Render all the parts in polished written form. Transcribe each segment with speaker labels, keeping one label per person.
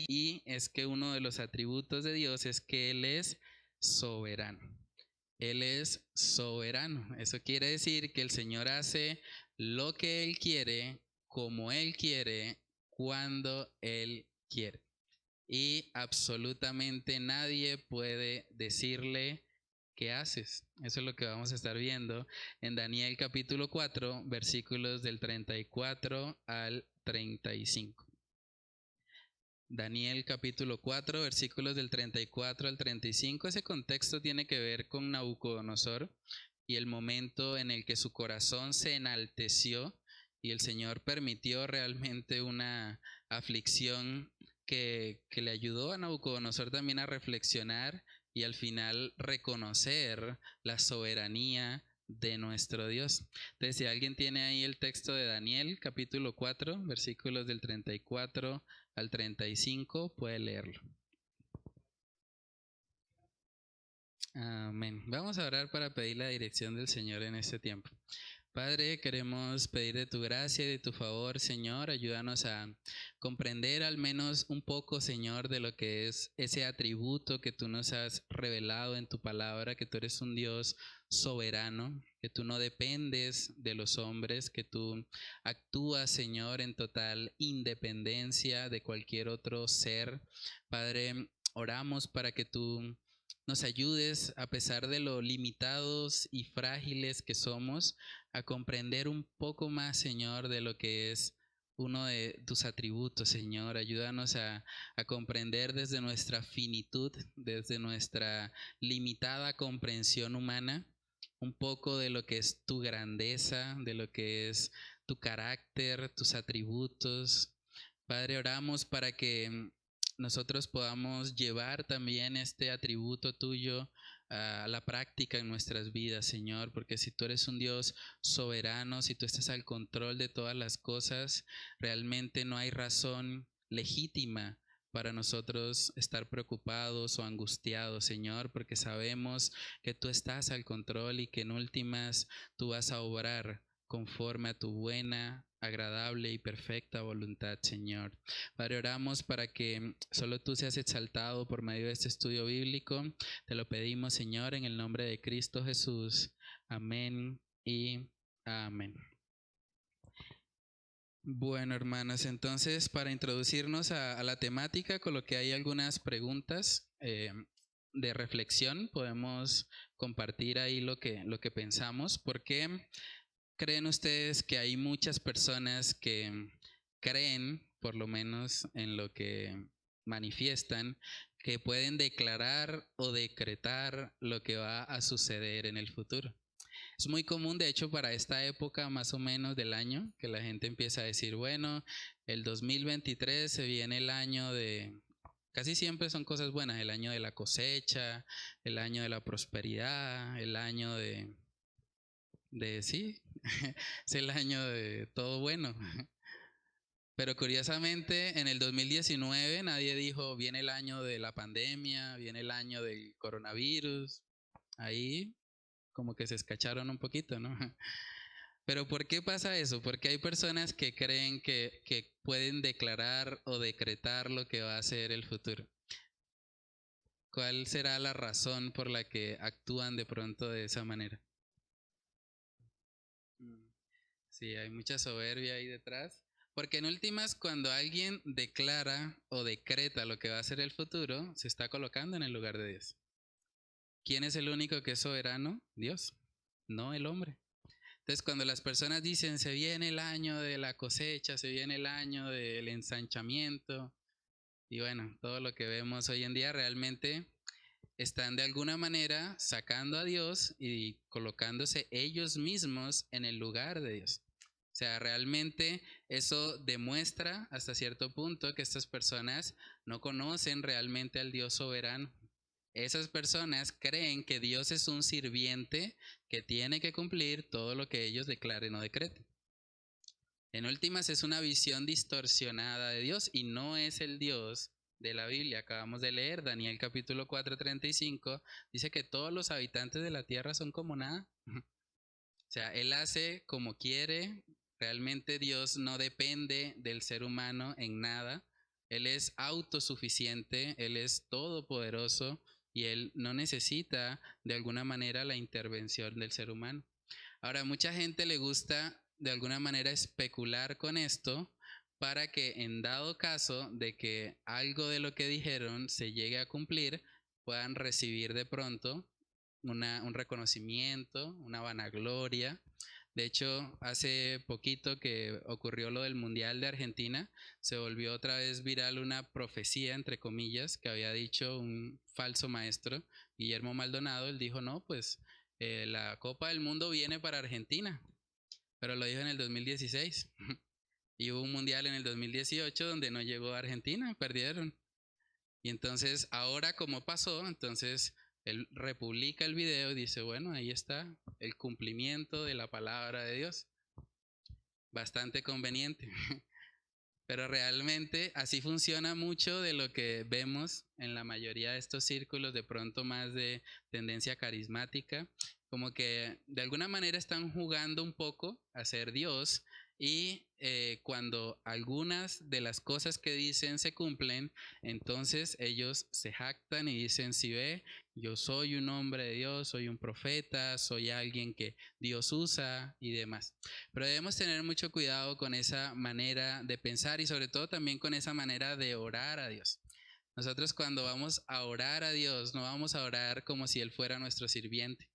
Speaker 1: y es que uno de los atributos de Dios es que Él es soberano. Él es soberano. Eso quiere decir que el Señor hace lo que Él quiere, como Él quiere, cuando Él quiere. Y absolutamente nadie puede decirle qué haces. Eso es lo que vamos a estar viendo en Daniel capítulo 4, versículos del 34 al 35. Daniel capítulo 4, versículos del 34 al 35. Ese contexto tiene que ver con Nabucodonosor y el momento en el que su corazón se enalteció y el Señor permitió realmente una aflicción que le ayudó a Nabucodonosor también a reflexionar y al final reconocer la soberanía de nuestro Dios. Entonces, si alguien tiene ahí el texto de Daniel capítulo 4, versículos del 34 al 35, puede leerlo. Amén. Vamos a orar para pedir la dirección del Señor en este tiempo. Padre, queremos pedir de tu gracia y de tu favor, Señor. Ayúdanos a comprender al menos un poco, Señor, de lo que es ese atributo que tú nos has revelado en tu palabra, que tú eres un Dios soberano, que tú no dependes de los hombres, que tú actúas, Señor, en total independencia de cualquier otro ser. Padre, oramos para que tú nos ayudes, a pesar de lo limitados y frágiles que somos, a comprender un poco más, Señor, de lo que es uno de tus atributos, Señor. Ayúdanos a comprender desde nuestra finitud, desde nuestra limitada comprensión humana, un poco de lo que es tu grandeza, de lo que es tu carácter, tus atributos. Padre, oramos para que nosotros podamos llevar también este atributo tuyo a la práctica en nuestras vidas, Señor, porque si tú eres un Dios soberano, si tú estás al control de todas las cosas, realmente no hay razón legítima para nosotros estar preocupados o angustiados, Señor, porque sabemos que tú estás al control y que en últimas tú vas a obrar conforme a tu buena, agradable y perfecta voluntad, Señor. Padre, oramos para que solo tú seas exaltado por medio de este estudio bíblico. Te lo pedimos, Señor, en el nombre de Cristo Jesús. Amén y amén. Bueno, hermanos, entonces para introducirnos a la temática, coloqué ahí algunas preguntas de reflexión. Podemos compartir ahí lo que pensamos. ¿Por qué creen ustedes que hay muchas personas que creen, por lo menos en lo que manifiestan, que pueden declarar o decretar lo que va a suceder en el futuro? Es muy común, de hecho, para esta época más o menos del año, que la gente empieza a decir, bueno, el 2023 se viene el año de... Casi siempre son cosas buenas, el año de la cosecha, el año de la prosperidad, el año sí, es el año de todo bueno. Pero curiosamente, en el 2019 nadie dijo, viene el año de la pandemia, viene el año del coronavirus. Ahí como que se escacharon un poquito, ¿no? Pero ¿por qué pasa eso? Porque hay personas que creen que pueden declarar o decretar lo que va a ser el futuro. ¿Cuál será la razón por la que actúan de pronto de esa manera? Sí, hay mucha soberbia ahí detrás. Porque en últimas, cuando alguien declara o decreta lo que va a ser el futuro, se está colocando en el lugar de Dios. ¿Quién es el único que es soberano? Dios, no el hombre. Entonces, cuando las personas dicen, se viene el año de la cosecha, se viene el año del ensanchamiento, y bueno, todo lo que vemos hoy en día realmente están de alguna manera sacando a Dios y colocándose ellos mismos en el lugar de Dios. O sea, realmente eso demuestra hasta cierto punto que estas personas no conocen realmente al Dios soberano. Esas personas creen que Dios es un sirviente que tiene que cumplir todo lo que ellos declaren o decreten. En últimas es una visión distorsionada de Dios y no es el Dios de la Biblia. Acabamos de leer Daniel capítulo 4:35, dice que todos los habitantes de la tierra son como nada. O sea, Él hace como quiere. Realmente Dios no depende del ser humano en nada. Él es autosuficiente, Él es todopoderoso y Él no necesita de alguna manera la intervención del ser humano. Ahora, a mucha gente le gusta de alguna manera especular con esto para que en dado caso de que algo de lo que dijeron se llegue a cumplir, puedan recibir de pronto un reconocimiento, una vanagloria. De hecho, hace poquito que ocurrió lo del Mundial de Argentina, se volvió otra vez viral una profecía, entre comillas, que había dicho un falso maestro, Guillermo Maldonado. Él dijo, no, pues la Copa del Mundo viene para Argentina, pero lo dijo en el 2016. Y hubo un Mundial en el 2018 donde no llegó a Argentina, perdieron. Y entonces, ahora como pasó, entonces él republica el video y dice, bueno, ahí está el cumplimiento de la palabra de Dios. Bastante conveniente. Pero realmente así funciona mucho de lo que vemos en la mayoría de estos círculos, de pronto más de tendencia carismática, como que de alguna manera están jugando un poco a ser Dios y cuando algunas de las cosas que dicen se cumplen, entonces ellos se jactan y dicen, si ve, yo soy un hombre de Dios, soy un profeta, soy alguien que Dios usa y demás. Pero debemos tener mucho cuidado con esa manera de pensar y sobre todo también con esa manera de orar a Dios. Nosotros cuando vamos a orar a Dios, no vamos a orar como si Él fuera nuestro sirviente.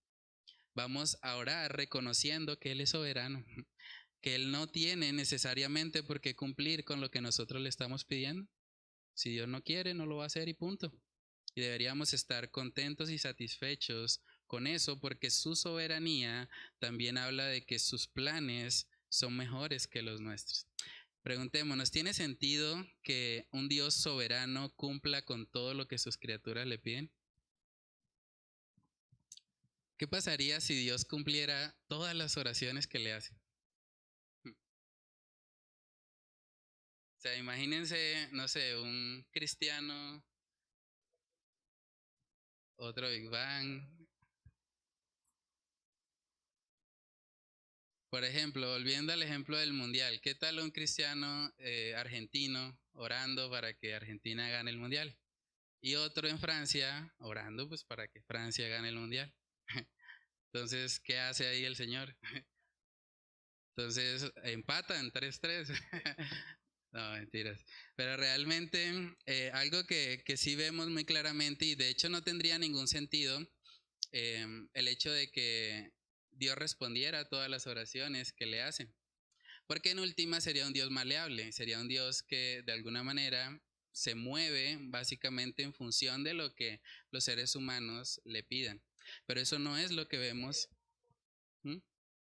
Speaker 1: Vamos a orar reconociendo que Él es soberano, que Él no tiene necesariamente por qué cumplir con lo que nosotros le estamos pidiendo. Si Dios no quiere, no lo va a hacer y punto. Y deberíamos estar contentos y satisfechos con eso porque su soberanía también habla de que sus planes son mejores que los nuestros. Preguntémonos, ¿tiene sentido que un Dios soberano cumpla con todo lo que sus criaturas le piden? ¿Qué pasaría si Dios cumpliera todas las oraciones que le hacen? O sea, imagínense, no sé, un cristiano, otro Big Bang. Por ejemplo, volviendo al ejemplo del Mundial, ¿qué tal un cristiano argentino orando para que Argentina gane el Mundial? Y otro en Francia orando pues para que Francia gane el Mundial. Entonces, ¿qué hace ahí el Señor? Entonces, empatan 3-3. No, mentiras. Pero realmente algo que sí vemos muy claramente y de hecho no tendría ningún sentido el hecho de que Dios respondiera a todas las oraciones que le hacen. Porque en última sería un Dios maleable, sería un Dios que de alguna manera se mueve básicamente en función de lo que los seres humanos le pidan. Pero eso no es lo que vemos. ¿Mm?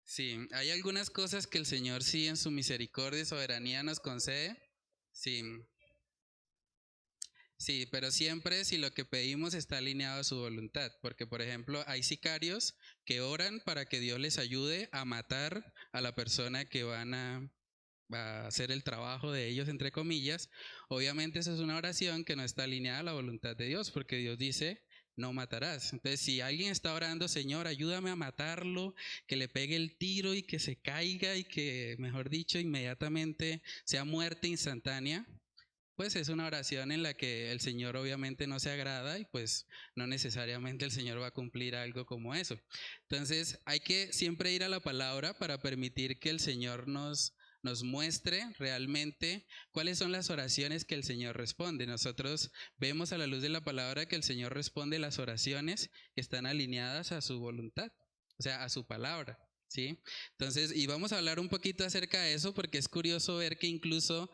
Speaker 1: Sí, hay algunas cosas que el Señor sí en su misericordia y soberanía nos concede. Sí, sí, pero siempre si lo que pedimos está alineado a su voluntad, porque por ejemplo hay sicarios que oran para que Dios les ayude a matar a la persona que van a hacer el trabajo de ellos, entre comillas. Obviamente eso es una oración que no está alineada a la voluntad de Dios, porque Dios dice, no matarás. Entonces, si alguien está orando, Señor, ayúdame a matarlo, que le pegue el tiro y que se caiga y que, mejor dicho, inmediatamente sea muerte instantánea, pues es una oración en la que el Señor obviamente no se agrada y pues no necesariamente el Señor va a cumplir algo como eso. Entonces hay que siempre ir a la palabra para permitir que el Señor nos muestre realmente cuáles son las oraciones que el Señor responde. Nosotros vemos a la luz de la palabra que el Señor responde las oraciones que están alineadas a su voluntad, o sea, a su palabra. ¿Sí? Entonces, y vamos a hablar un poquito acerca de eso porque es curioso ver que incluso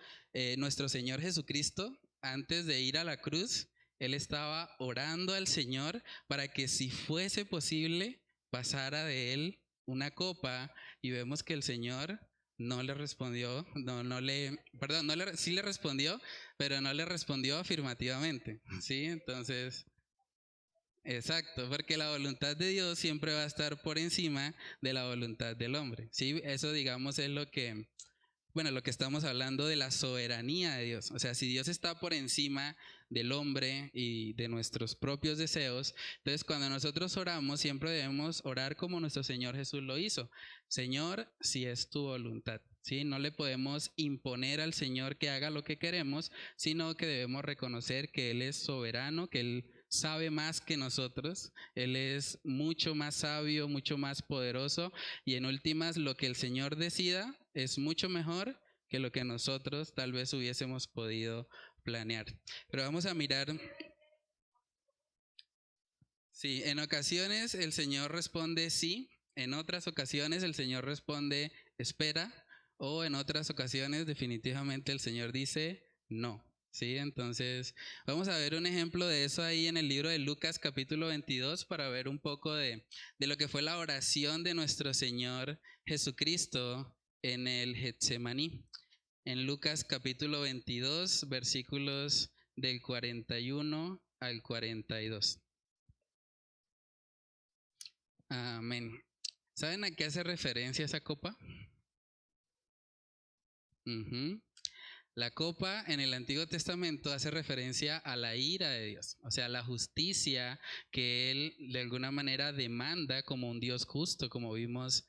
Speaker 1: nuestro Señor Jesucristo, antes de ir a la cruz, Él estaba orando al Señor para que si fuese posible pasara de Él una copa y vemos que el Señor no le respondió, sí le respondió, pero no le respondió afirmativamente, ¿sí? Entonces... Exacto, porque la voluntad de Dios siempre va a estar por encima de la voluntad del hombre. Sí, eso digamos es lo que, bueno, lo que estamos hablando de la soberanía de Dios. O sea, si Dios está por encima del hombre y de nuestros propios deseos, entonces cuando nosotros oramos siempre debemos orar como nuestro Señor Jesús lo hizo. Señor, si es tu voluntad. ¿sí? No le podemos imponer al Señor que haga lo que queremos, sino que debemos reconocer que Él es soberano, que Él sabe más que nosotros, Él es mucho más sabio, mucho más poderoso, y en últimas lo que el Señor decida es mucho mejor que lo que nosotros tal vez hubiésemos podido planear. Pero vamos a mirar. Sí, en ocasiones el Señor responde sí, en otras ocasiones el Señor responde espera, o en otras ocasiones definitivamente el Señor dice no. Sí, entonces vamos a ver un ejemplo de eso ahí en el libro de Lucas capítulo 22 para ver un poco de lo que fue la oración de nuestro Señor Jesucristo en el Getsemaní. En Lucas capítulo 22 versículos del 41 al 42. Amén. ¿Saben a qué hace referencia esa copa? Ujú. La copa en el Antiguo Testamento hace referencia a la ira de Dios, o sea, la justicia que Él de alguna manera demanda como un Dios justo, como vimos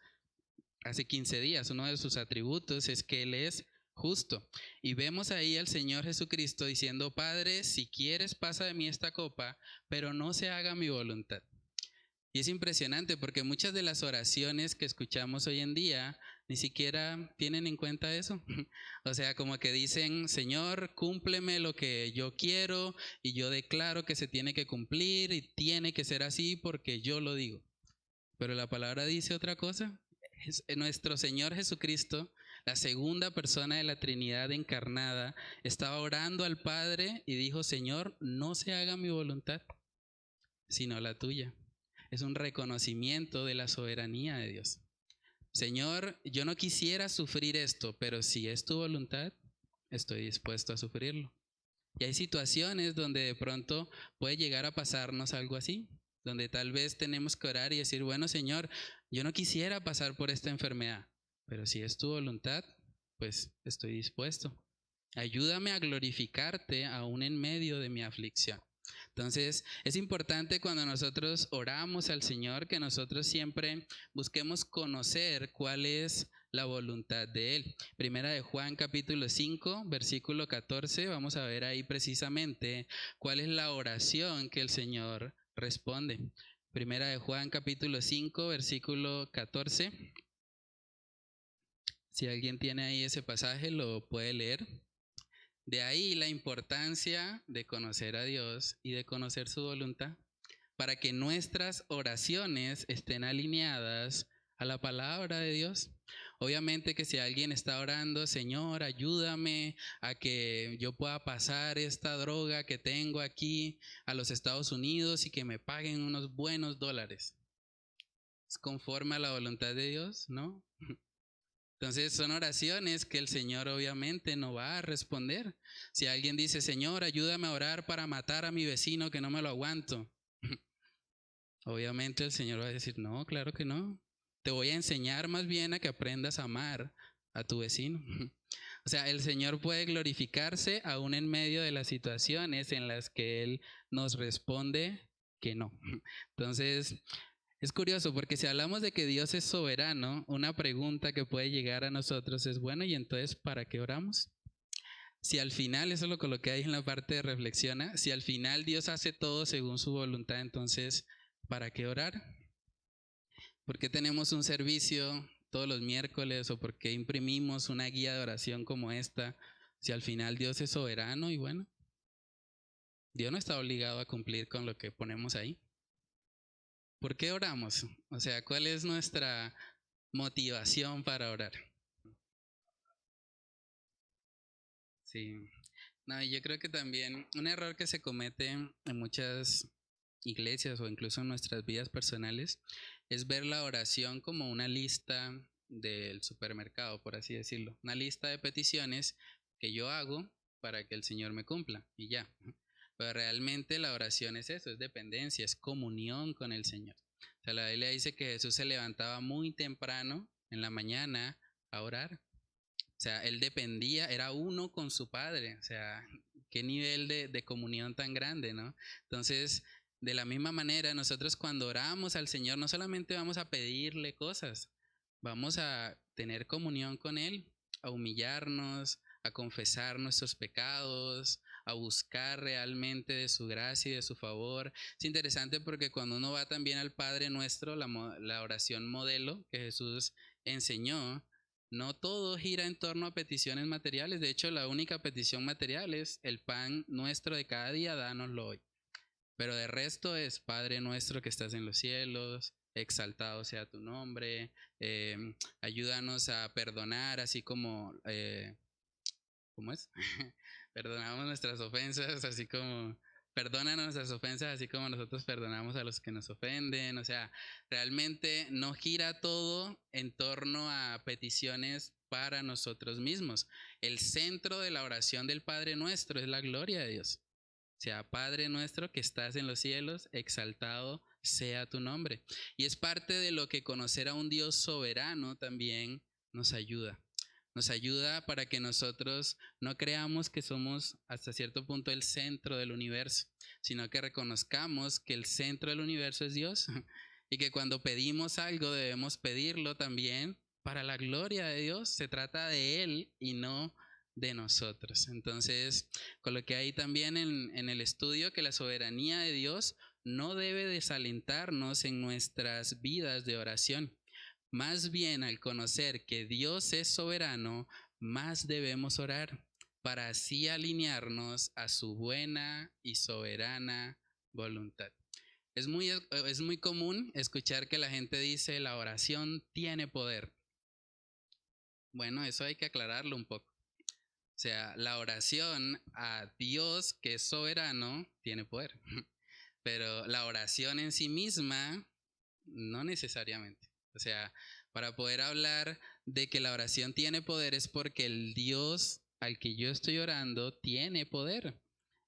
Speaker 1: hace 15 días. Uno de sus atributos es que Él es justo. Y vemos ahí al Señor Jesucristo diciendo, Padre, si quieres pasa de mí esta copa, pero no se haga mi voluntad. Y es impresionante porque muchas de las oraciones que escuchamos hoy en día ni siquiera tienen en cuenta eso. O sea, como que dicen, Señor, cúmpleme lo que yo quiero y yo declaro que se tiene que cumplir y tiene que ser así porque yo lo digo. Pero la palabra dice otra cosa. Nuestro Señor Jesucristo, la segunda persona de la Trinidad encarnada, estaba orando al Padre y dijo, Señor, no se haga mi voluntad, sino la tuya. Es un reconocimiento de la soberanía de Dios. Señor, yo no quisiera sufrir esto, pero si es tu voluntad, estoy dispuesto a sufrirlo. Y hay situaciones donde de pronto puede llegar a pasarnos algo así, donde tal vez tenemos que orar y decir, bueno, Señor, yo no quisiera pasar por esta enfermedad, pero si es tu voluntad, pues estoy dispuesto. Ayúdame a glorificarte aún en medio de mi aflicción. Entonces, es importante cuando nosotros oramos al Señor que nosotros siempre busquemos conocer cuál es la voluntad de Él. Primera de Juan capítulo 5, versículo 14, vamos a ver ahí precisamente cuál es la oración que el Señor responde. Primera de Juan capítulo 5, versículo 14. Si alguien tiene ahí ese pasaje, lo puede leer. De ahí la importancia de conocer a Dios y de conocer su voluntad, para que nuestras oraciones estén alineadas a la palabra de Dios. Obviamente que si alguien está orando, Señor, ayúdame a que yo pueda pasar esta droga que tengo aquí a los Estados Unidos y que me paguen unos buenos dólares. ¿Es conforme a la voluntad de Dios? ¿No? Entonces son oraciones que el Señor obviamente no va a responder. Si alguien dice, Señor, ayúdame a orar para matar a mi vecino que no me lo aguanto. Obviamente el Señor va a decir, no, claro que no. Te voy a enseñar más bien a que aprendas a amar a tu vecino. O sea, el Señor puede glorificarse aún en medio de las situaciones en las que Él nos responde que no. Entonces, es curioso porque si hablamos de que Dios es soberano, una pregunta que puede llegar a nosotros es, bueno, ¿y entonces para qué oramos? Si al final, eso lo coloqué ahí en la parte de reflexiona, si al final Dios hace todo según su voluntad, entonces, ¿para qué orar? ¿Por qué tenemos un servicio todos los miércoles o por qué imprimimos una guía de oración como esta? Si al final Dios es soberano y bueno, Dios no está obligado a cumplir con lo que ponemos ahí. ¿Por qué oramos? O sea, ¿cuál es nuestra motivación para orar? Sí. No, y yo creo que también un error que se comete en muchas iglesias o incluso en nuestras vidas personales es ver la oración como una lista del supermercado, por así decirlo. Una lista de peticiones que yo hago para que el Señor me cumpla y ya. Pero realmente la oración es eso, es dependencia, es comunión con el Señor. O sea, la Biblia dice que Jesús se levantaba muy temprano en la mañana a orar. O sea, él dependía, era uno con su Padre. O sea, qué nivel de comunión tan grande, ¿no? Entonces, de la misma manera, nosotros cuando oramos al Señor, no solamente vamos a pedirle cosas, vamos a tener comunión con Él. a humillarnos, a confesar nuestros pecados, a buscar realmente de su gracia y de su favor. Es interesante porque cuando uno va también al Padre Nuestro, la oración modelo que Jesús enseñó, no todo gira en torno a peticiones materiales. De hecho, la única petición material es el pan nuestro de cada día, dánoslo hoy. Pero de resto es Padre nuestro que estás en los cielos, exaltado sea tu nombre, ayúdanos a perdonar así como, ¿cómo es? Perdonamos nuestras ofensas, así como, perdónanos nuestras ofensas, así como nosotros perdonamos a los que nos ofenden. O sea, realmente no gira todo en torno a peticiones para nosotros mismos. El centro de la oración del Padre Nuestro es la gloria de Dios. O sea, Padre nuestro que estás en los cielos, exaltado sea tu nombre. Y es parte de lo que conocer a un Dios soberano también nos ayuda. Nos ayuda para que nosotros no creamos que somos hasta cierto punto el centro del universo, sino que reconozcamos que el centro del universo es Dios y que cuando pedimos algo debemos pedirlo también para la gloria de Dios. Se trata de Él y no de nosotros. Entonces, coloqué ahí también en el estudio que la soberanía de Dios no debe desalentarnos en nuestras vidas de oración. Más bien, al conocer que Dios es soberano, más debemos orar para así alinearnos a su buena y soberana voluntad. Es muy común escuchar que la gente dice la oración tiene poder. Bueno, eso hay que aclararlo un poco. O sea, la oración a Dios, que es soberano, tiene poder. Pero la oración en sí misma, no necesariamente. O sea, para poder hablar de que la oración tiene poder es porque el Dios al que yo estoy orando tiene poder.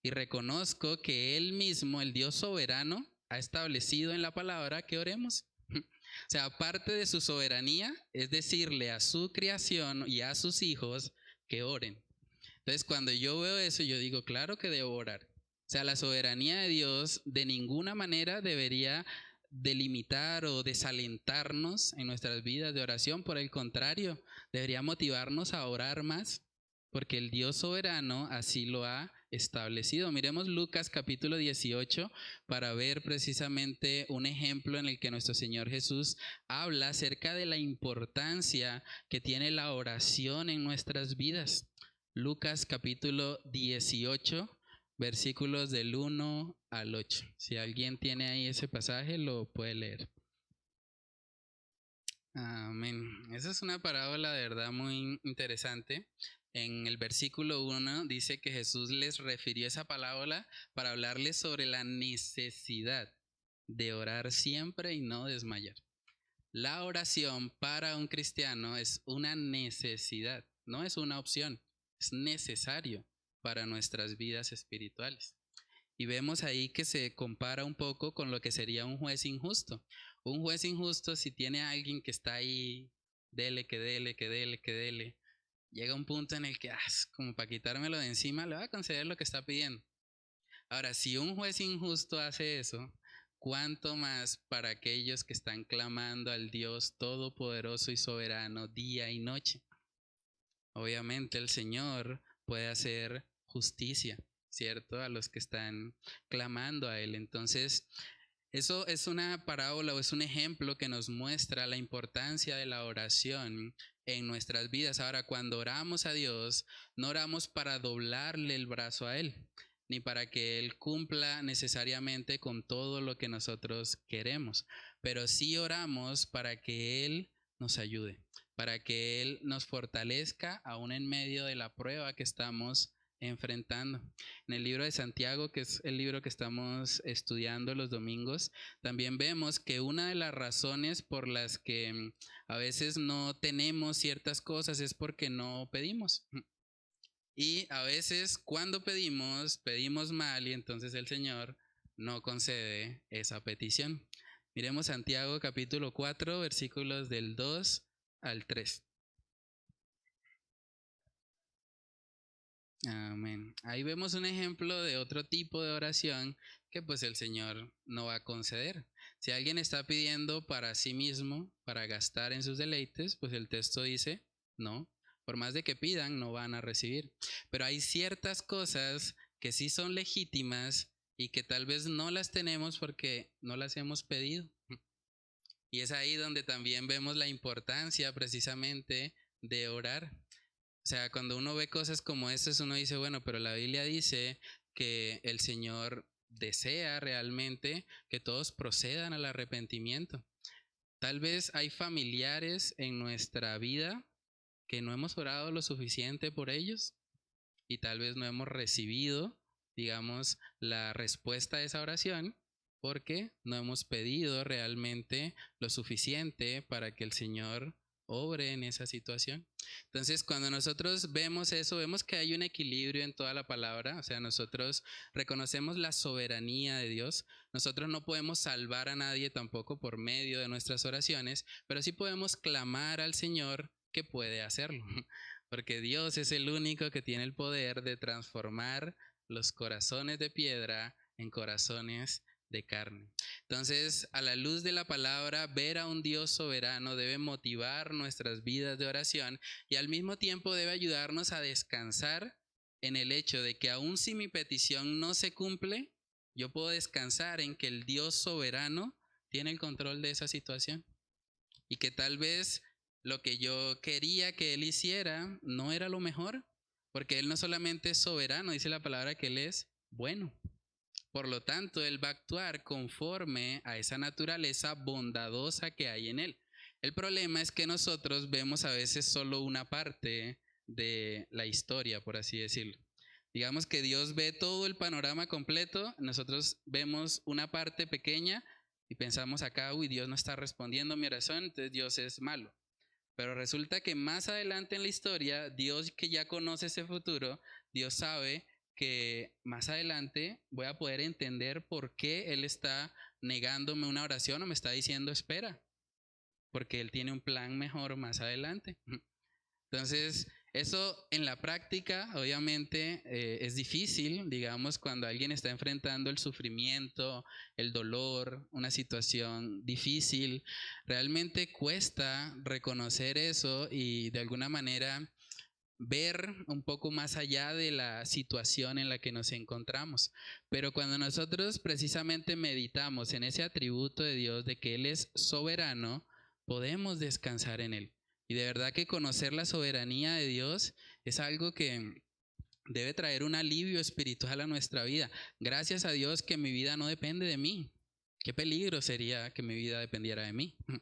Speaker 1: Y reconozco que Él mismo, el Dios soberano, ha establecido en la palabra que oremos. O sea, aparte de su soberanía, es decirle a su creación y a sus hijos que oren. Entonces, cuando yo veo eso, yo digo, claro que debo orar. O sea, la soberanía de Dios de ninguna manera debería delimitar o desalentarnos en nuestras vidas de oración. Por el contrario, debería motivarnos a orar más, porque el Dios soberano así lo ha establecido. Miremos Lucas capítulo 18 para ver precisamente un ejemplo en el que nuestro Señor Jesús habla acerca de la importancia que tiene la oración en nuestras vidas. Lucas capítulo 18, versículos del 1 al 8. Si alguien tiene ahí ese pasaje, lo puede leer. Amén. Esa es una parábola de verdad muy interesante. En el versículo 1 dice que Jesús les refirió esa parábola para hablarles sobre la necesidad de orar siempre y no desmayar. La oración para un cristiano es una necesidad, no es una opción. Es necesario para nuestras vidas espirituales. Y vemos ahí que se compara un poco con lo que sería un juez injusto. Un juez injusto, si tiene a alguien que está ahí, dele, que dele, que dele, que dele, llega un punto en el que, como para quitármelo de encima, le va a conceder lo que está pidiendo. Ahora, si un juez injusto hace eso, ¿cuánto más para aquellos que están clamando al Dios todopoderoso y soberano día y noche? Obviamente el Señor puede hacer justicia, ¿cierto? A los que están clamando a Él. Entonces, eso es una parábola o es un ejemplo que nos muestra la importancia de la oración en nuestras vidas. Ahora, cuando oramos a Dios, no oramos para doblarle el brazo a Él, ni para que Él cumpla necesariamente con todo lo que nosotros queremos, pero sí oramos para que Él nos ayude, para que Él nos fortalezca aún en medio de la prueba que estamos enfrentando. En el libro de Santiago, que es el libro que estamos estudiando los domingos, también vemos que una de las razones por las que a veces no tenemos ciertas cosas es porque no pedimos. Y a veces cuando pedimos, pedimos mal y entonces el Señor no concede esa petición. Miremos Santiago capítulo 4, versículos del 2 al 3. Amén. Ahí vemos un ejemplo de otro tipo de oración que pues el Señor no va a conceder. Si alguien está pidiendo para sí mismo, para gastar en sus deleites, pues el texto dice, no, Por más de que pidan, no van a recibir. Pero hay ciertas cosas que sí son legítimas y que tal vez no las tenemos porque no las hemos pedido. Y es ahí donde también vemos la importancia precisamente de orar. O sea, cuando uno ve cosas como estas, uno dice, bueno, pero la Biblia dice que el Señor desea realmente que todos procedan al arrepentimiento. Tal vez hay familiares en nuestra vida que no hemos orado lo suficiente por ellos y tal vez no hemos recibido, digamos, la respuesta a esa oración porque no hemos pedido realmente lo suficiente para que el Señor obre en esa situación. Entonces, cuando nosotros vemos eso, vemos que hay un equilibrio en toda la palabra, o sea, nosotros reconocemos la soberanía de Dios. Nosotros no podemos salvar a nadie tampoco por medio de nuestras oraciones, pero sí podemos clamar al Señor que puede hacerlo, porque Dios es el único que tiene el poder de transformar los corazones de piedra en corazones de carne. Entonces, a la luz de la palabra, ver a un Dios soberano debe motivar nuestras vidas de oración y al mismo tiempo debe ayudarnos a descansar en el hecho de que aun si mi petición no se cumple, yo puedo descansar en que el Dios soberano tiene el control de esa situación y que tal vez lo que yo quería que Él hiciera no era lo mejor, porque Él no solamente es soberano, dice la palabra que Él es bueno. Por lo tanto, Él va a actuar conforme a esa naturaleza bondadosa que hay en Él. El problema es que nosotros vemos a veces solo una parte de la historia, por así decirlo. Digamos que Dios ve todo el panorama completo, nosotros vemos una parte pequeña y pensamos acá, uy, Dios no está respondiendo a mi oración, entonces Dios es malo. Pero resulta que más adelante en la historia, Dios que ya conoce ese futuro, Dios sabe que más adelante voy a poder entender por qué Él está negándome una oración o me está diciendo espera, porque Él tiene un plan mejor más adelante. Entonces, eso en la práctica obviamente es difícil, digamos, cuando alguien está enfrentando el sufrimiento, el dolor, una situación difícil. Realmente cuesta reconocer eso y de alguna manera ver un poco más allá de la situación en la que nos encontramos. Pero cuando nosotros precisamente meditamos en ese atributo de Dios de que Él es soberano, podemos descansar en Él. Y de verdad que conocer la soberanía de Dios es algo que debe traer un alivio espiritual a nuestra vida. Gracias a Dios que mi vida no depende de mí. Qué peligro sería que mi vida dependiera de mí. O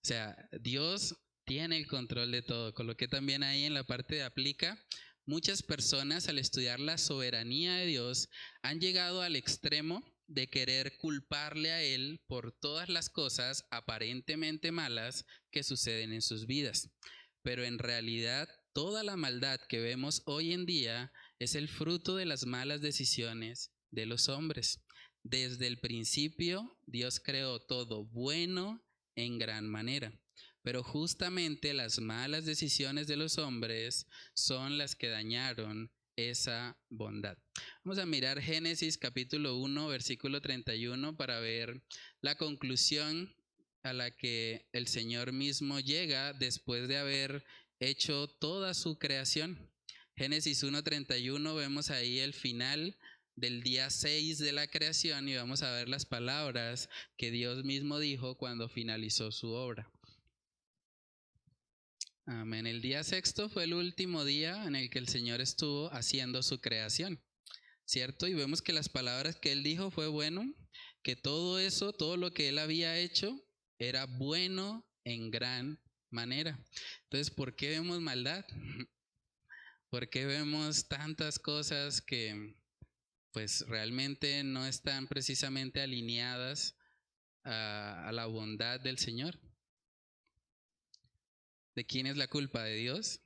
Speaker 1: sea, Dios tiene el control de todo. Coloqué también ahí en la parte de aplica. Muchas personas al estudiar la soberanía de Dios han llegado al extremo de querer culparle a Él por todas las cosas aparentemente malas que suceden en sus vidas. Pero en realidad toda la maldad que vemos hoy en día es el fruto de las malas decisiones de los hombres. Desde el principio Dios creó todo bueno en gran manera. Pero justamente las malas decisiones de los hombres son las que dañaron esa bondad. Vamos a mirar Génesis capítulo 1, versículo 31 para ver la conclusión a la que el Señor mismo llega después de haber hecho toda su creación. Génesis 1:31 vemos ahí el final del día 6 de la creación y vamos a ver las palabras que Dios mismo dijo cuando finalizó su obra. Amén. El día sexto fue el último día en el que el Señor estuvo haciendo su creación, ¿cierto? Y vemos que las palabras que Él dijo fue bueno, que todo eso, todo lo que Él había hecho, era bueno en gran manera. Entonces, ¿por qué vemos maldad? ¿Por qué vemos tantas cosas que pues realmente no están precisamente alineadas a la bondad del Señor? ¿De quién es la culpa? ¿De Dios?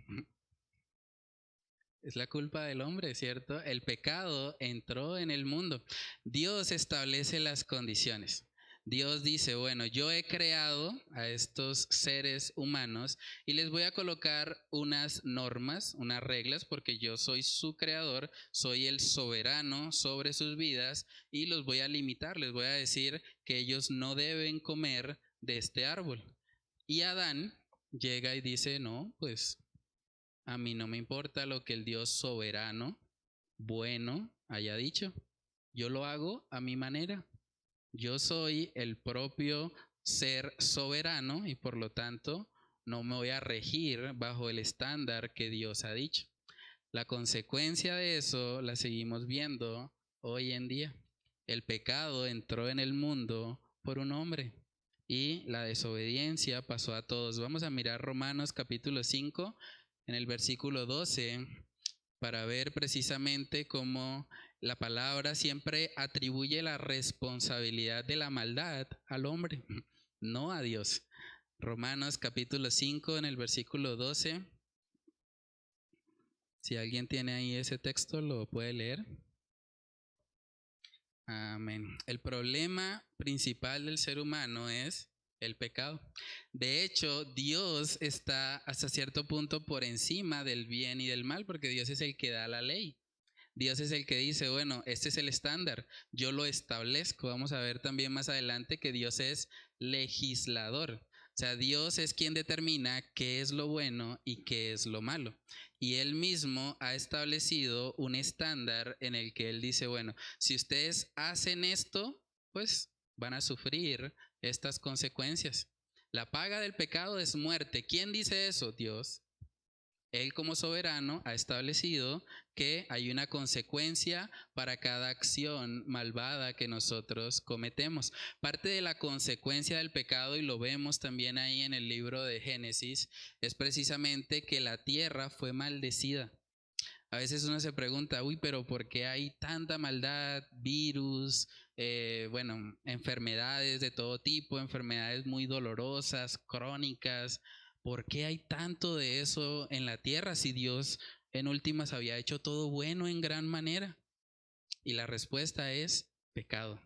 Speaker 1: Es la culpa del hombre, ¿cierto? El pecado entró en el mundo. Dios establece las condiciones. Dios dice, bueno, yo he creado a estos seres humanos y les voy a colocar unas normas, unas reglas, porque yo soy su creador, soy el soberano sobre sus vidas y los voy a limitar, les voy a decir que ellos no deben comer de este árbol. Y Adán llega y dice, no, pues a mí no me importa lo que el Dios soberano, bueno, haya dicho. Yo lo hago a mi manera. Yo soy el propio ser soberano y por lo tanto no me voy a regir bajo el estándar que Dios ha dicho. La consecuencia de eso la seguimos viendo hoy en día. El pecado entró en el mundo por un hombre y la desobediencia pasó a todos. Vamos a mirar Romanos capítulo 5 en el versículo 12 para ver precisamente cómo la palabra siempre atribuye la responsabilidad de la maldad al hombre, no a Dios. Romanos capítulo 5 en el versículo 12. Si alguien tiene ahí ese texto, lo puede leer. Amén. El problema principal del ser humano es el pecado. De hecho, Dios está hasta cierto punto por encima del bien y del mal, porque Dios es el que da la ley. Dios es el que dice, bueno, este es el estándar, yo lo establezco. Vamos a ver también más adelante que Dios es legislador. O sea, Dios es quien determina qué es lo bueno y qué es lo malo. Y Él mismo ha establecido un estándar en el que Él dice, bueno, si ustedes hacen esto, pues van a sufrir estas consecuencias. La paga del pecado es muerte. ¿Quién dice eso? Dios. Él como soberano ha establecido que hay una consecuencia para cada acción malvada que nosotros cometemos. Parte de la consecuencia del pecado, y lo vemos también ahí en el libro de Génesis, es precisamente que la tierra fue maldecida. A veces uno se pregunta, uy, pero ¿por qué hay tanta maldad, virus, enfermedades de todo tipo, enfermedades muy dolorosas, crónicas? ¿Por qué hay tanto de eso en la tierra si Dios en últimas había hecho todo bueno en gran manera? Y la respuesta es pecado.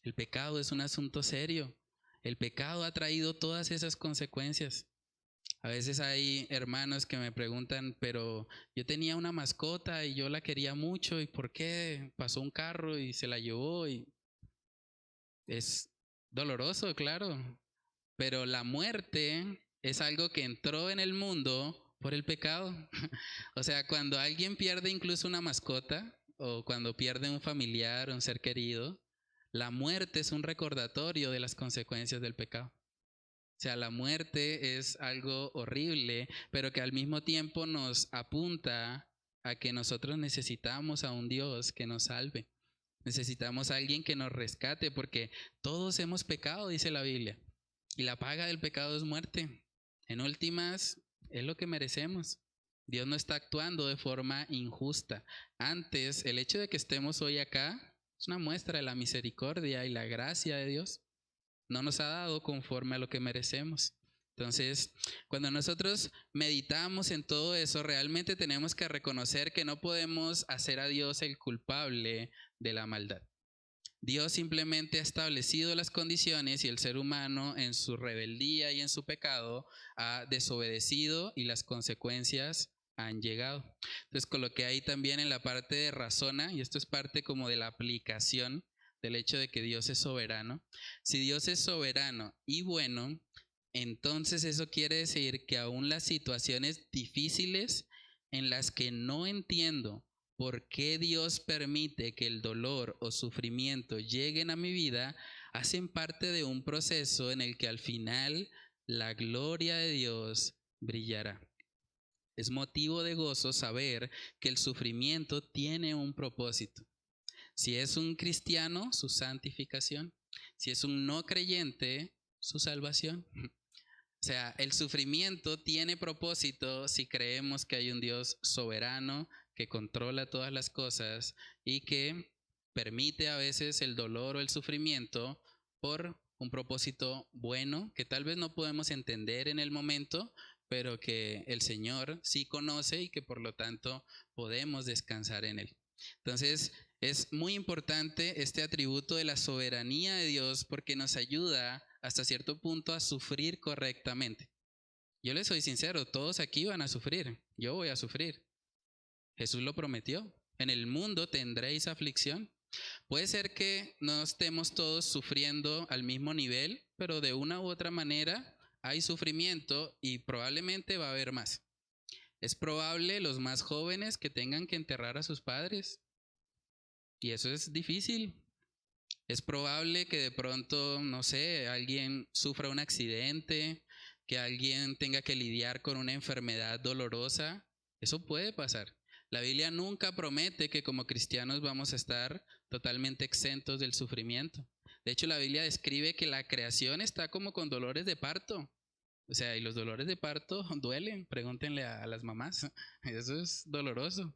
Speaker 1: El pecado es un asunto serio. El pecado ha traído todas esas consecuencias. A veces hay hermanos que me preguntan, pero yo tenía una mascota y yo la quería mucho, ¿y por qué pasó un carro y se la llevó? Y es doloroso, claro, pero la muerte es algo que entró en el mundo por el pecado. O sea, cuando alguien pierde incluso una mascota o cuando pierde un familiar, un ser querido, la muerte es un recordatorio de las consecuencias del pecado. O sea, la muerte es algo horrible, pero que al mismo tiempo nos apunta a que nosotros necesitamos a un Dios que nos salve. Necesitamos a alguien que nos rescate, porque todos hemos pecado, dice la Biblia. Y la paga del pecado es muerte. En últimas, es lo que merecemos. Dios no está actuando de forma injusta. Antes, el hecho de que estemos hoy acá es una muestra de la misericordia y la gracia de Dios. No nos ha dado conforme a lo que merecemos. Entonces, cuando nosotros meditamos en todo eso, realmente tenemos que reconocer que no podemos hacer a Dios el culpable de la maldad. Dios simplemente ha establecido las condiciones y el ser humano en su rebeldía y en su pecado ha desobedecido y las consecuencias han llegado. Entonces coloqué ahí también en la parte de razona, y esto es parte como de la aplicación del hecho de que Dios es soberano. Si Dios es soberano y bueno, entonces eso quiere decir que aún las situaciones difíciles en las que no entiendo por qué Dios permite que el dolor o sufrimiento lleguen a mi vida, hacen parte de un proceso en el que al final la gloria de Dios brillará. Es motivo de gozo saber que el sufrimiento tiene un propósito. Si es un cristiano, su santificación. Si es un no creyente, su salvación. O sea, el sufrimiento tiene propósito si creemos que hay un Dios soberano que controla todas las cosas y que permite a veces el dolor o el sufrimiento por un propósito bueno que tal vez no podemos entender en el momento, pero que el Señor sí conoce y que por lo tanto podemos descansar en Él. Entonces, es muy importante este atributo de la soberanía de Dios porque nos ayuda hasta cierto punto a sufrir correctamente. Yo les soy sincero, todos aquí van a sufrir, yo voy a sufrir. Jesús lo prometió, en el mundo tendréis aflicción. Puede ser que no estemos todos sufriendo al mismo nivel, pero de una u otra manera hay sufrimiento y probablemente va a haber más. Es probable los más jóvenes que tengan que enterrar a sus padres. Y eso es difícil. Es probable que de pronto, no sé, alguien sufra un accidente, que alguien tenga que lidiar con una enfermedad dolorosa. Eso puede pasar. La Biblia nunca promete que como cristianos vamos a estar totalmente exentos del sufrimiento. De hecho, la Biblia describe que la creación está como con dolores de parto. O sea, y los dolores de parto duelen. Pregúntenle a las mamás. Eso es doloroso.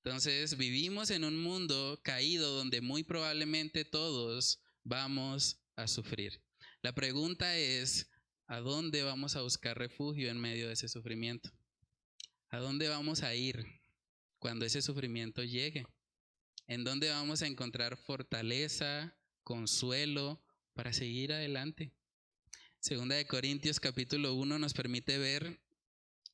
Speaker 1: Entonces vivimos en un mundo caído donde muy probablemente todos vamos a sufrir. La pregunta es, ¿a dónde vamos a buscar refugio en medio de ese sufrimiento? ¿A dónde vamos a ir cuando ese sufrimiento llegue? ¿En dónde vamos a encontrar fortaleza, consuelo para seguir adelante? Segunda de Corintios capítulo 1 nos permite ver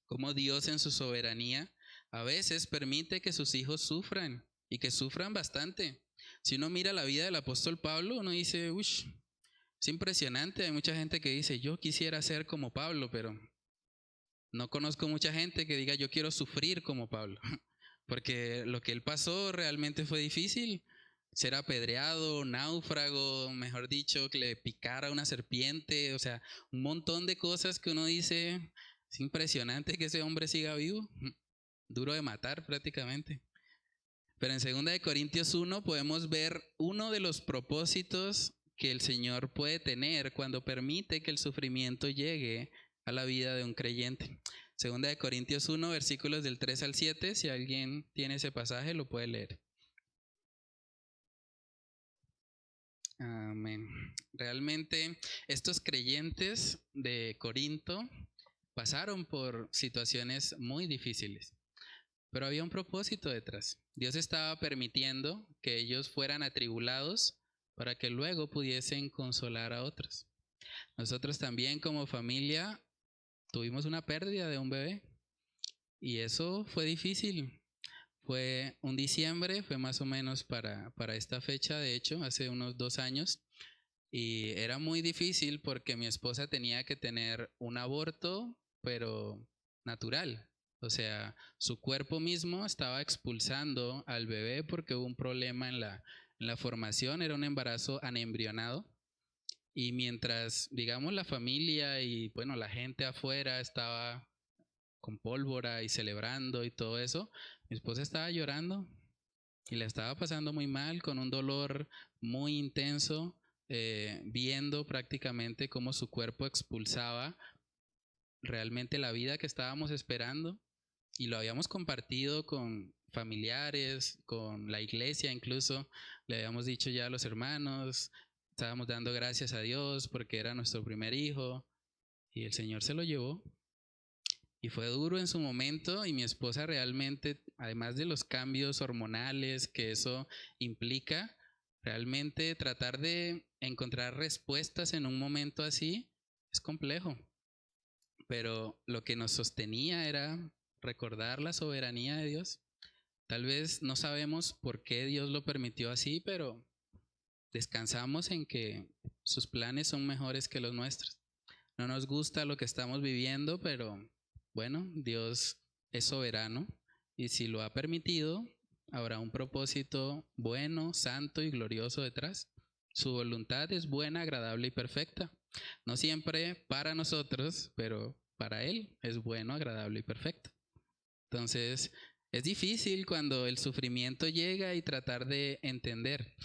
Speaker 1: cómo Dios en su soberanía a veces permite que sus hijos sufran y que sufran bastante. Si uno mira la vida del apóstol Pablo, uno dice, uy, es impresionante. Hay mucha gente que dice, yo quisiera ser como Pablo, pero no conozco mucha gente que diga, yo quiero sufrir como Pablo. Porque lo que él pasó realmente fue difícil. Ser apedreado, náufrago, mejor dicho, que le picara una serpiente, o sea, un montón de cosas que uno dice, es impresionante que ese hombre siga vivo. Duro de matar prácticamente. Pero en 2 de Corintios 1 podemos ver uno de los propósitos que el Señor puede tener cuando permite que el sufrimiento llegue a la vida de un creyente. 2 de Corintios 1, versículos del 3 al 7, si alguien tiene ese pasaje lo puede leer. Amén. Realmente estos creyentes de Corinto pasaron por situaciones muy difíciles. Pero había un propósito detrás. Dios estaba permitiendo que ellos fueran atribulados para que luego pudiesen consolar a otros. Nosotros también como familia tuvimos una pérdida de un bebé y eso fue difícil. Fue un diciembre, fue más o menos para esta fecha, de hecho, hace unos 2 años. Y era muy difícil porque mi esposa tenía que tener un aborto, pero natural. O sea, su cuerpo mismo estaba expulsando al bebé porque hubo un problema en la formación, era un embarazo anembrionado. Y mientras, digamos, la familia y, bueno, la gente afuera estaba con pólvora y celebrando y todo eso, mi esposa estaba llorando y la estaba pasando muy mal, con un dolor muy intenso, viendo prácticamente cómo su cuerpo expulsaba realmente la vida que estábamos esperando, y lo habíamos compartido con familiares, con la iglesia incluso, le habíamos dicho ya a los hermanos, estábamos dando gracias a Dios porque era nuestro primer hijo y el Señor se lo llevó. Y fue duro en su momento, y mi esposa realmente, además de los cambios hormonales que eso implica, realmente tratar de encontrar respuestas en un momento así es complejo. Pero lo que nos sostenía era recordar la soberanía de Dios. Tal vez no sabemos por qué Dios lo permitió así, pero descansamos en que sus planes son mejores que los nuestros. No nos gusta lo que estamos viviendo, pero bueno, Dios es soberano y si lo ha permitido, habrá un propósito bueno, santo y glorioso detrás. Su voluntad es buena, agradable y perfecta. No siempre para nosotros, pero para Él es bueno, agradable y perfecto. Entonces, es difícil cuando el sufrimiento llega y tratar de entender,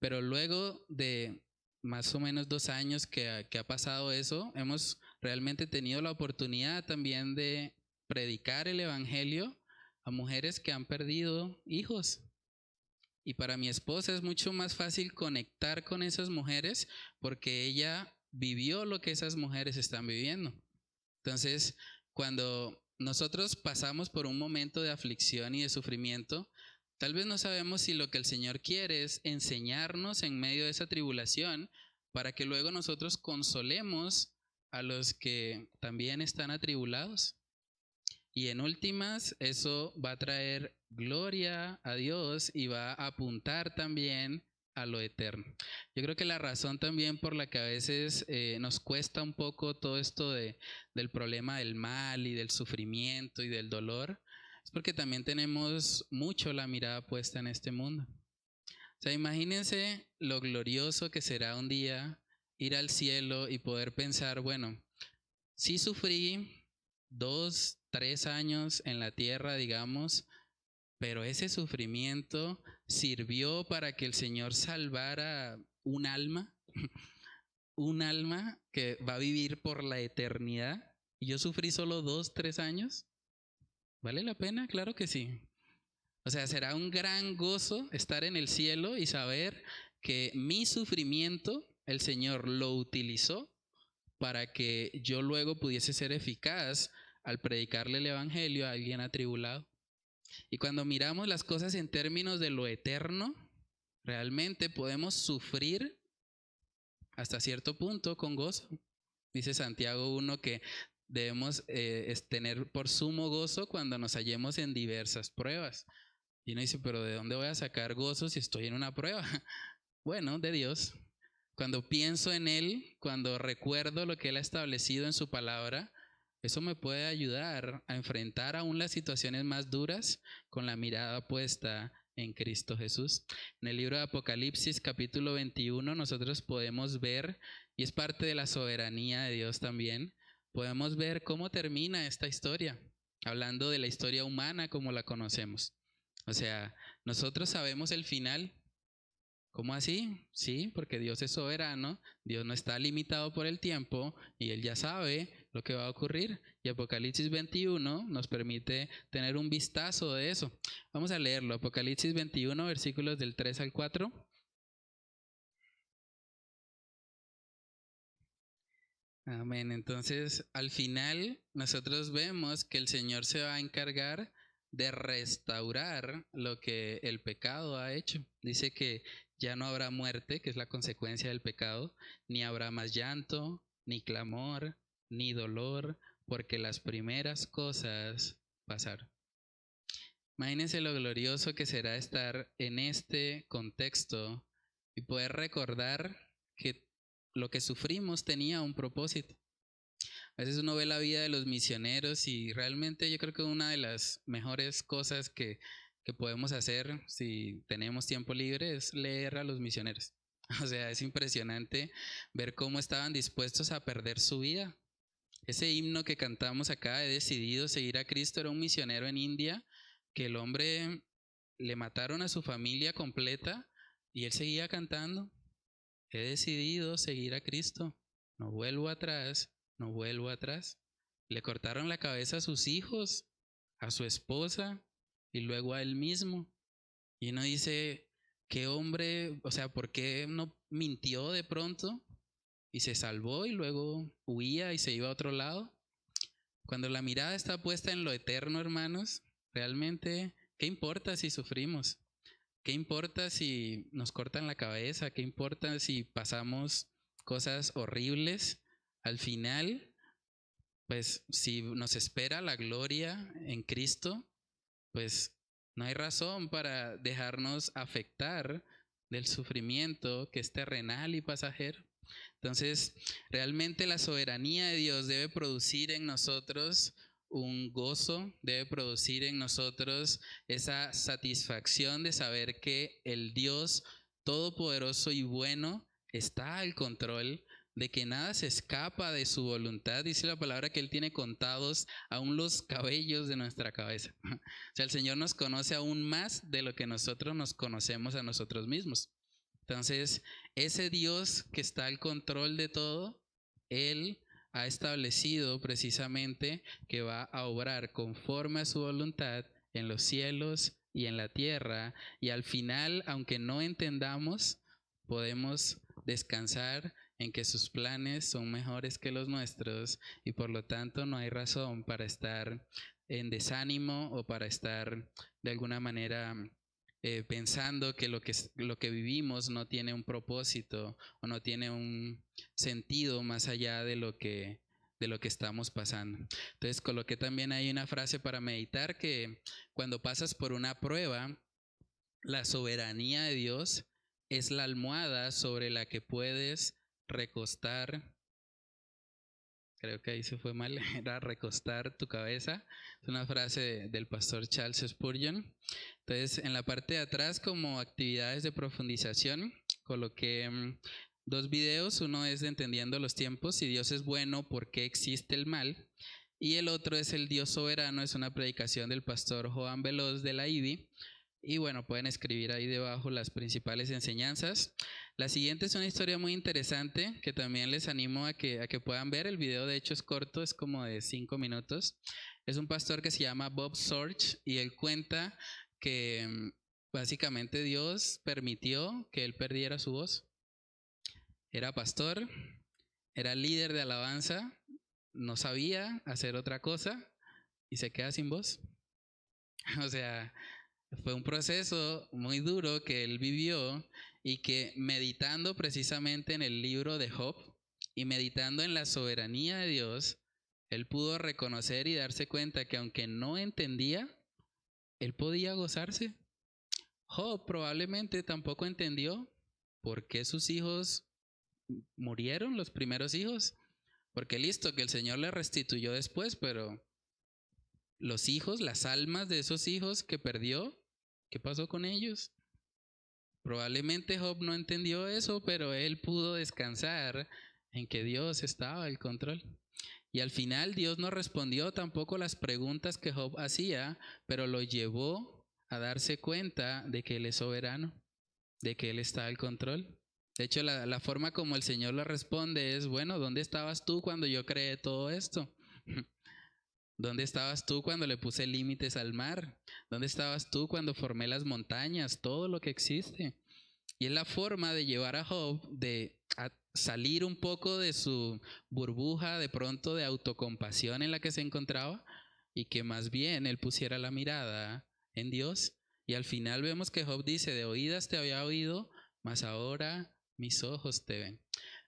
Speaker 1: pero luego de más o menos 2 años que ha pasado eso, hemos realmente tenido la oportunidad también de predicar el evangelio a mujeres que han perdido hijos. Y para mi esposa es mucho más fácil conectar con esas mujeres porque ella vivió lo que esas mujeres están viviendo. Entonces, cuando nosotros pasamos por un momento de aflicción y de sufrimiento, tal vez no sabemos si lo que el Señor quiere es enseñarnos en medio de esa tribulación para que luego nosotros consolemos a los que también están atribulados. Y en últimas, eso va a traer gloria a Dios y va a apuntar también a lo eterno. Yo creo que la razón también por la que a veces nos cuesta un poco todo esto del problema del mal y del sufrimiento y del dolor es porque también tenemos mucho la mirada puesta en este mundo. O sea, imagínense lo glorioso que será un día ir al cielo y poder pensar, bueno, sí sufrí 2, 3 años en la tierra, digamos, pero ese sufrimiento sirvió para que el Señor salvara un alma que va a vivir por la eternidad. Y yo sufrí solo 2, 3 años. ¿Vale la pena? Claro que sí. O sea, será un gran gozo estar en el cielo y saber que mi sufrimiento el Señor lo utilizó para que yo luego pudiese ser eficaz al predicarle el evangelio a alguien atribulado. Y cuando miramos las cosas en términos de lo eterno, realmente podemos sufrir hasta cierto punto con gozo. Dice Santiago 1 que debemos tener por sumo gozo cuando nos hallemos en diversas pruebas. Y uno dice, pero ¿de dónde voy a sacar gozo si estoy en una prueba? Bueno, de Dios. Cuando pienso en Él, cuando recuerdo lo que Él ha establecido en su palabra, eso me puede ayudar a enfrentar aún las situaciones más duras con la mirada puesta en Cristo Jesús. En el libro de Apocalipsis, capítulo 21, nosotros podemos ver, y es parte de la soberanía de Dios también, podemos ver cómo termina esta historia, hablando de la historia humana como la conocemos. O sea, nosotros sabemos el final. ¿Cómo así? Sí, porque Dios es soberano, Dios no está limitado por el tiempo y Él ya sabe lo que va a ocurrir. Y Apocalipsis 21 nos permite tener un vistazo de eso. Vamos a leerlo, Apocalipsis 21, versículos del 3 al 4. Amén. Entonces, al final, nosotros vemos que el Señor se va a encargar de restaurar lo que el pecado ha hecho. Dice que ya no habrá muerte, que es la consecuencia del pecado, ni habrá más llanto, ni clamor, ni dolor, porque las primeras cosas pasaron. Imagínense lo glorioso que será estar en este contexto y poder recordar que lo que sufrimos tenía un propósito. A veces uno ve la vida de los misioneros y realmente yo creo que una de las mejores cosas que podemos hacer si tenemos tiempo libre es leer a los misioneros. O sea, es impresionante ver cómo estaban dispuestos a perder su vida. Ese himno que cantamos acá, he decidido seguir a Cristo, era un misionero en India que el hombre le mataron a su familia completa y él seguía cantando. He decidido seguir a Cristo, no vuelvo atrás, no vuelvo atrás. Le cortaron la cabeza a sus hijos, a su esposa y luego a él mismo. Y uno dice, ¿qué hombre, o sea, por qué no mintió de pronto y se salvó y luego huía y se iba a otro lado? Cuando la mirada está puesta en lo eterno, hermanos, realmente, ¿qué importa si sufrimos? ¿Qué importa si nos cortan la cabeza? ¿Qué importa si pasamos cosas horribles? Al final, pues si nos espera la gloria en Cristo, pues no hay razón para dejarnos afectar del sufrimiento que es terrenal y pasajero. Entonces, realmente la soberanía de Dios debe producir en nosotros un gozo, debe producir en nosotros esa satisfacción de saber que el Dios todopoderoso y bueno está al control, de que nada se escapa de su voluntad. Dice la palabra que Él tiene contados aún los cabellos de nuestra cabeza. O sea, el Señor nos conoce aún más de lo que nosotros nos conocemos a nosotros mismos. Entonces, ese Dios que está al control de todo, Él ha establecido precisamente que va a obrar conforme a su voluntad en los cielos y en la tierra. Y al final, aunque no entendamos, podemos descansar en que sus planes son mejores que los nuestros y por lo tanto no hay razón para estar en desánimo o para estar de alguna manera pensando que lo que vivimos no tiene un propósito o no tiene un sentido más allá de lo que estamos pasando. Entonces coloqué también ahí una frase para meditar, que cuando pasas por una prueba, la soberanía de Dios es la almohada sobre la que puedes recostar. Creo que ahí se fue mal, era recostar tu cabeza. Es una frase del pastor Charles Spurgeon. Entonces, en la parte de atrás, como actividades de profundización, coloqué 2 videos. Uno es de Entendiendo los tiempos, si Dios es bueno, ¿por qué existe el mal? Y el otro es El Dios soberano, es una predicación del pastor Joan Veloz de la IBI. Y bueno, pueden escribir ahí debajo las principales enseñanzas. La siguiente es una historia muy interesante que también les animo a que puedan ver. El video de hecho es corto, es como de 5 minutos. Es un pastor que se llama Bob Sorge y él cuenta que básicamente Dios permitió que él perdiera su voz. Era pastor, era líder de alabanza, no sabía hacer otra cosa y se queda sin voz. O sea, fue un proceso muy duro que él vivió y que meditando precisamente en el libro de Job y meditando en la soberanía de Dios, él pudo reconocer y darse cuenta que aunque no entendía, él podía gozarse. Job probablemente tampoco entendió por qué sus hijos murieron, los primeros hijos, porque listo, que el Señor le restituyó después, pero los hijos, las almas de esos hijos que perdió, ¿qué pasó con ellos? Probablemente Job no entendió eso, pero él pudo descansar en que Dios estaba al control. Y al final Dios no respondió tampoco las preguntas que Job hacía, pero lo llevó a darse cuenta de que Él es soberano, de que Él está al control. De hecho, la forma como el Señor le responde es, bueno, ¿dónde estabas tú cuando yo creé todo esto? ¿Dónde estabas tú cuando le puse límites al mar? ¿Dónde estabas tú cuando formé las montañas? Todo lo que existe. Y es la forma de llevar a Job a salir un poco de su burbuja de pronto de autocompasión en la que se encontraba y que más bien él pusiera la mirada en Dios. Y al final vemos que Job dice, de oídas te había oído, mas ahora mis ojos te ven.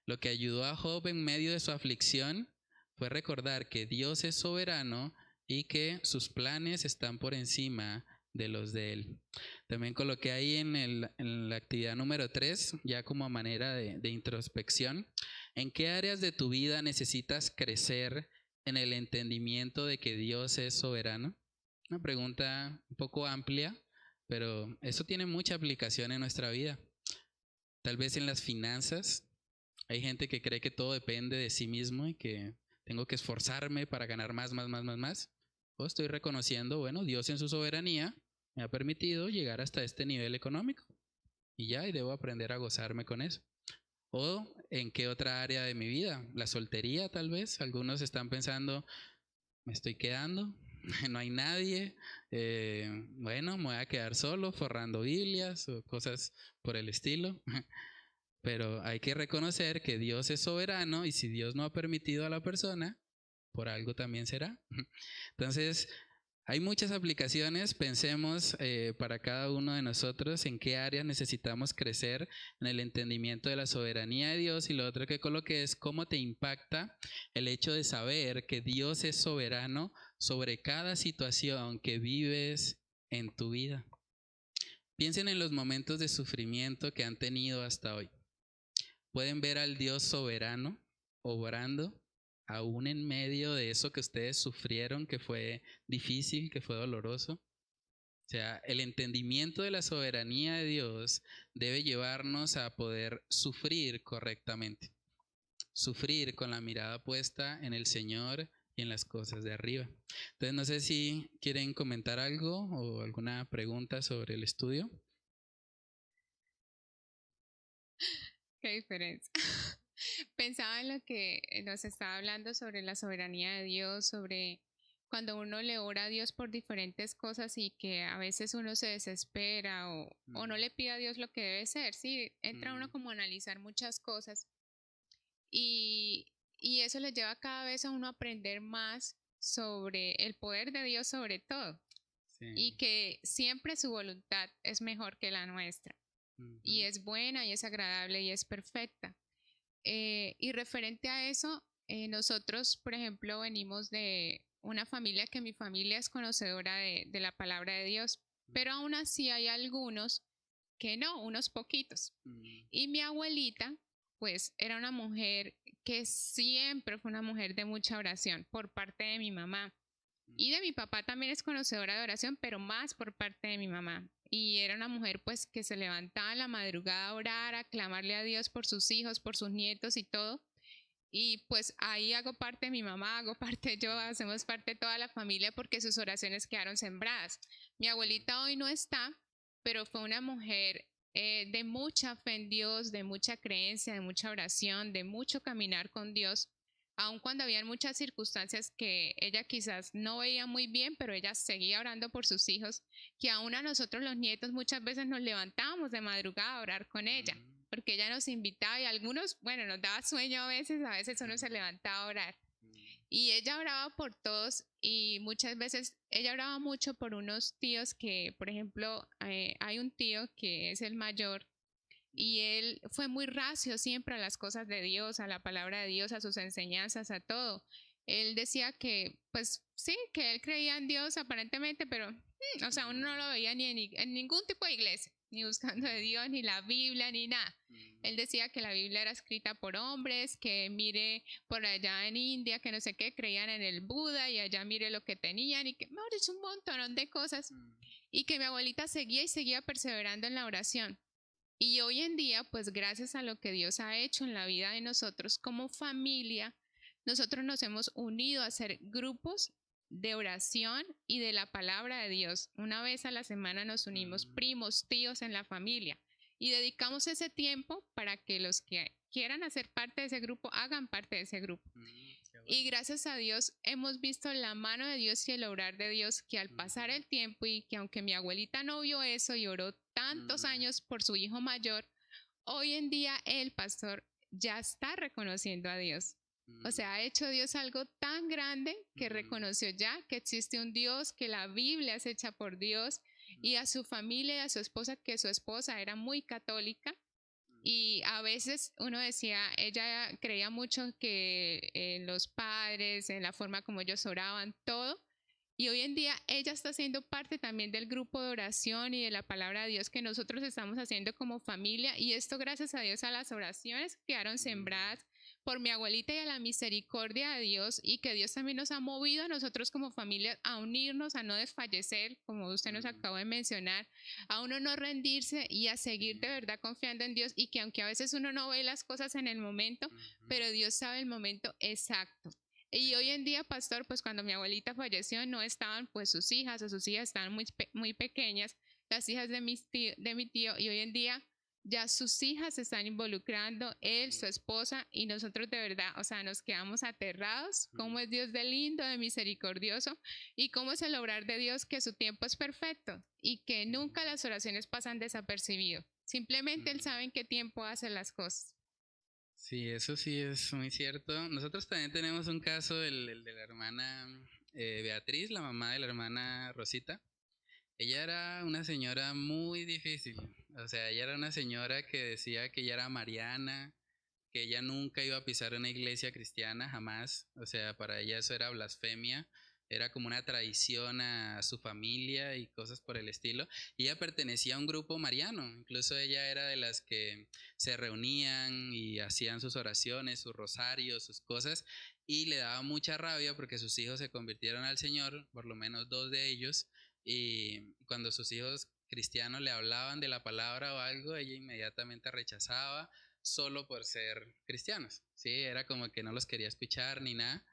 Speaker 1: Lo que ayudó a Job en medio de su aflicción fue recordar que Dios es soberano y que sus planes están por encima de los de él. También coloqué ahí en la actividad número 3, ya como manera de introspección, ¿en qué áreas de tu vida necesitas crecer en el entendimiento de que Dios es soberano? Una pregunta un poco amplia, pero eso tiene mucha aplicación en nuestra vida. Tal vez en las finanzas, hay gente que cree que todo depende de sí mismo y que tengo que esforzarme para ganar más. O estoy reconociendo, bueno, Dios en su soberanía me ha permitido llegar hasta este nivel económico y ya, y debo aprender a gozarme con eso. O en qué otra área de mi vida, la soltería tal vez, algunos están pensando, me estoy quedando, no hay nadie, bueno, me voy a quedar solo forrando Biblias o cosas por el estilo. Pero hay que reconocer que Dios es soberano y si Dios no ha permitido a la persona, por algo también será. Entonces, hay muchas aplicaciones. Pensemos para cada uno de nosotros en qué áreas necesitamos crecer en el entendimiento de la soberanía de Dios. Y lo otro que coloqué es cómo te impacta el hecho de saber que Dios es soberano sobre cada situación que vives en tu vida. Piensen en los momentos de sufrimiento que han tenido hasta hoy. Pueden ver al Dios soberano obrando aún en medio de eso que ustedes sufrieron, que fue difícil, que fue doloroso. O sea, el entendimiento de la soberanía de Dios debe llevarnos a poder sufrir correctamente, sufrir con la mirada puesta en el Señor y en las cosas de arriba. Entonces, no sé si quieren comentar algo o alguna pregunta sobre el estudio.
Speaker 2: Qué diferencia. Pensaba en lo que nos estaba hablando sobre la soberanía de Dios, sobre cuando uno le ora a Dios por diferentes cosas y que a veces uno se desespera o no le pide a Dios lo que debe ser, sí, entra uno como a analizar muchas cosas y eso le lleva cada vez a uno a aprender más sobre el poder de Dios sobre todo y que siempre su voluntad es mejor que la nuestra y es buena y es agradable y es perfecta. Y referente a eso, nosotros, por ejemplo, venimos de una familia que mi familia es conocedora de la palabra de Dios, pero aún así hay algunos que no, unos poquitos. Y mi abuelita, pues era una mujer que siempre fue una mujer de mucha oración por parte de mi mamá. Y de mi papá también es conocedora de oración, pero más por parte de mi mamá. Y era una mujer pues que se levantaba en la madrugada a orar, a clamarle a Dios por sus hijos, por sus nietos y todo. Y pues ahí hago parte de mi mamá, hago parte yo, hacemos parte de toda la familia porque sus oraciones quedaron sembradas. Mi abuelita hoy no está, pero fue una mujer de mucha fe en Dios, de mucha creencia, de mucha oración, de mucho caminar con Dios, aun cuando habían muchas circunstancias que ella quizás no veía muy bien, pero ella seguía orando por sus hijos, que aún a nosotros los nietos muchas veces nos levantábamos de madrugada a orar con ella, porque ella nos invitaba y algunos, bueno, nos daba sueño a veces uno se levantaba a orar. Y ella oraba por todos y muchas veces ella oraba mucho por unos tíos que, por ejemplo, hay un tío que es el mayor y él fue muy reacio siempre a las cosas de Dios, a la palabra de Dios, a sus enseñanzas, a todo. Él decía que, pues sí, que él creía en Dios aparentemente, pero, o sea, uno no lo veía ni en ningún tipo de iglesia, ni buscando de Dios, ni la Biblia, ni nada. Él decía que la Biblia era escrita por hombres, que mire por allá en India, que no sé qué, creían en el Buda y allá mire lo que tenían y que, mejor dicho, un montón de cosas. Y que mi abuelita seguía y seguía perseverando en la oración. Y hoy en día, pues gracias a lo que Dios ha hecho en la vida de nosotros como familia, nosotros nos hemos unido a hacer grupos de oración y de la palabra de Dios. Una vez a la semana nos unimos primos, tíos en la familia y dedicamos ese tiempo para que los que quieran hacer parte de ese grupo hagan parte de ese grupo. Y gracias a Dios hemos visto la mano de Dios y el obrar de Dios, que al pasar el tiempo y que aunque mi abuelita no vio eso y oró tantos años por su hijo mayor, hoy en día el pastor ya está reconociendo a Dios. O sea, ha hecho Dios algo tan grande que reconoció ya que existe un Dios, que la Biblia es hecha por Dios, y a su familia y a su esposa, que su esposa era muy católica. Y a veces uno decía, ella creía mucho que en los padres, en la forma como ellos oraban, todo. Y hoy en día ella está siendo parte también del grupo de oración y de la palabra de Dios que nosotros estamos haciendo como familia. Y esto gracias a Dios, a las oraciones que quedaron sembradas por mi abuelita y a la misericordia de Dios, y que Dios también nos ha movido a nosotros como familia a unirnos, a no desfallecer, como usted nos acabó de mencionar, a uno no rendirse y a seguir de verdad confiando en Dios, y que aunque a veces uno no ve las cosas en el momento, pero Dios sabe el momento exacto. Y hoy en día, pastor, pues cuando mi abuelita falleció no estaban pues sus hijas, o sus hijas estaban muy pequeñas, las hijas de mi tío, y hoy en día ya sus hijas se están involucrando, él, su esposa, y nosotros de verdad, o sea, nos quedamos aterrados, cómo es Dios de lindo, de misericordioso, y cómo es el obrar de Dios, que su tiempo es perfecto y que nunca las oraciones pasan desapercibido. Simplemente Él sabe en qué tiempo hace las cosas.
Speaker 1: Sí, eso sí es muy cierto. Nosotros también tenemos un caso, el de la hermana Beatriz, la mamá de la hermana Rosita. Ella era una señora muy difícil. O sea, ella era una señora que decía que ella era mariana, que ella nunca iba a pisar una iglesia cristiana, jamás. O sea, para ella eso era blasfemia, era como una traición a su familia y cosas por el estilo. Y ella pertenecía a un grupo mariano, incluso ella era de las que se reunían y hacían sus oraciones, sus rosarios, sus cosas, y le daba mucha rabia porque sus hijos se convirtieron al Señor, por lo menos 2 de ellos, y cuando sus hijos cristianos le hablaban de la palabra o algo, ella inmediatamente rechazaba solo por ser cristianos, ¿sí? Era como que no los quería escuchar ni nada,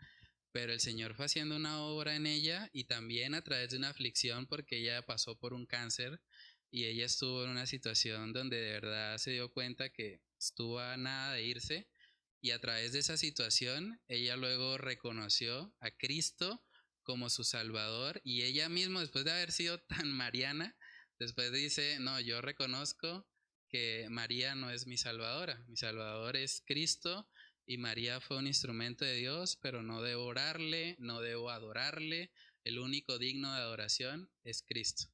Speaker 1: pero el Señor fue haciendo una obra en ella, y también a través de una aflicción, porque ella pasó por un cáncer y ella estuvo en una situación donde de verdad se dio cuenta que estuvo a nada de irse, y a través de esa situación ella luego reconoció a Cristo como su Salvador, y ella misma, después de haber sido tan mariana, después dice, no, yo reconozco que María no es mi salvadora, mi salvador es Cristo, y María fue un instrumento de Dios, pero no debo orarle, no debo adorarle, el único digno de adoración es Cristo.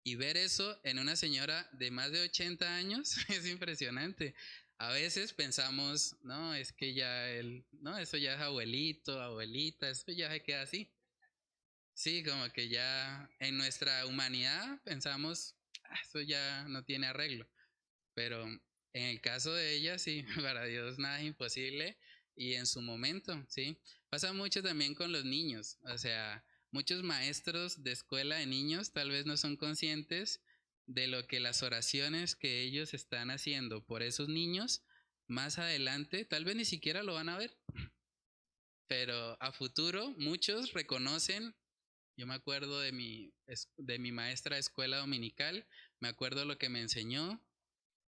Speaker 1: Y ver eso en una señora de más de 80 años es impresionante. A veces pensamos, no, es que ya no, eso ya es abuelito, abuelita, eso ya se queda así. Sí, como que ya en nuestra humanidad pensamos, eso ya no tiene arreglo. Pero en el caso de ella, sí, para Dios nada es imposible y en su momento, sí. Pasa mucho también con los niños, o sea, muchos maestros de escuela de niños tal vez no son conscientes de lo que las oraciones que ellos están haciendo por esos niños, más adelante, tal vez ni siquiera lo van a ver, pero a futuro muchos reconocen. Yo me acuerdo de mi maestra de escuela dominical, me acuerdo lo que me enseñó,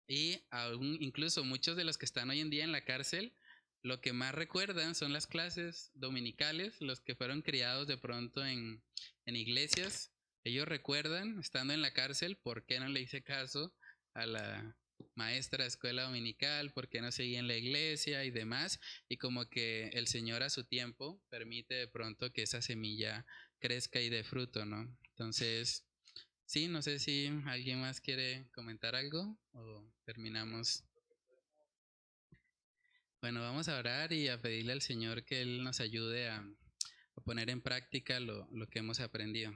Speaker 1: y aún incluso muchos de los que están hoy en día en la cárcel, lo que más recuerdan son las clases dominicales, los que fueron criados de pronto en iglesias. Ellos recuerdan, estando en la cárcel, por qué no le hice caso a la maestra de escuela dominical, por qué no seguí en la iglesia y demás. Y como que el Señor a su tiempo permite de pronto que esa semilla crezca y dé fruto, ¿no? Entonces, sí, no sé si alguien más quiere comentar algo o terminamos. Bueno, vamos a orar y a pedirle al Señor que Él nos ayude a poner en práctica lo que hemos aprendido.